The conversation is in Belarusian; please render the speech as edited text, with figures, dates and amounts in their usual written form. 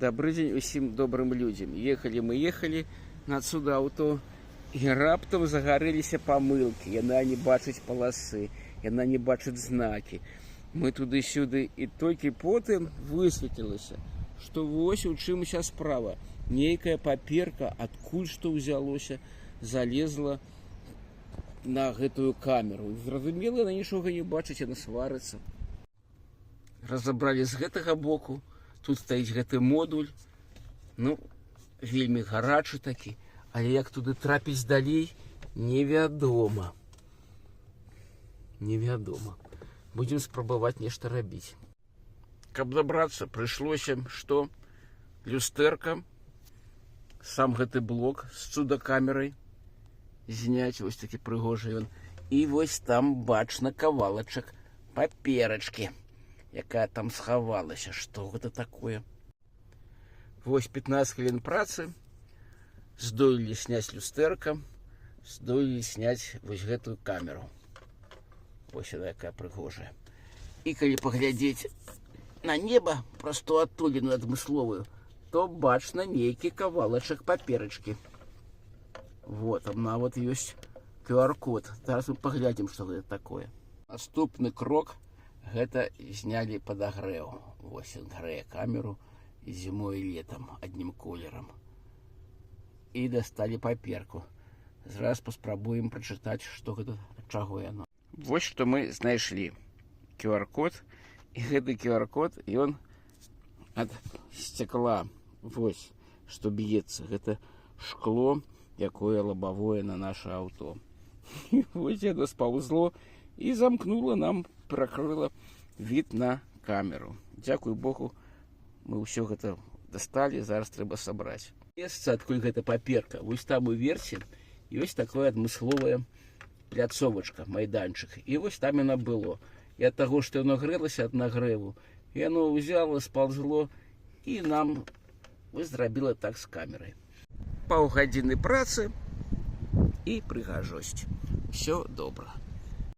Добрый день усім добрым людзям. Ехалі на цудаўто, і раптам загарэліся памылкі. Яна не бачыць паласы, яна не бачыць знакі. Мы туды-сюды, і толькі потым высветлілася, што вось у чым уся справа. Нейкая паперка, адкуль што ўзялося, залезла на гэтую камеру. Зразумела, яна нічога не бачыць, яна сварыцца. Разабралі з гэтага боку. Тут стаіць гэты модуль, ну, вельмі гарачы такі, але як туды трапіць далей, невядома. Невядома. Будзем спрабаваць нешта рабіць. Каб дабрацца, прыйшлося, што люстэрка, сам гэты блок з цудакамерай зняць, вось такі прыгожы ён. І вось там бачна кавалачак паперачкі, якая там схавалася. Што гэта такое? Вось 15 хвілін працы, здолелі сняць люстэрка, здолелі сняць вось гэтую камеру. Вось яна якая прыгожая. І калі паглядзець на неба, праз ту адтуліну адмысловую, то бачна нейкі кавалачак паперачкі. Вот, там нават ёсць QR-код. Зараз мы паглядзім, што гэта такое. Наступны крок. Гэта знялі падагрэў. Вось ён грэе камеру і зімой і летам адным колерам. І дасталі паперку. Зараз паспрабуем прачытаць, што гэта, ад чаго яно. Вось што мы знайшлі. QR-код. І гэты QR-код, ён ад сцякла. Вось, што б'ецца. Гэта шкло, якое лабавое на наша аўто. І вось яно спаўзло і замкнула нам, пракрыла від на камеру. Дзякуй Богу, мы ўсё гэта дасталі, зараз трэба сабраць. Месца, адкуль гэта паперка, вось там уверсе ёсць такое адмысловая пляцовачка, майданчык. І вось там яно было. І ад таго, што яно грэлася ад нагрэву, яно ўзяло, спаўзло, і нам зрабіла так з камерай. Паўгадзіны працы і прыгажосць. Усё добра.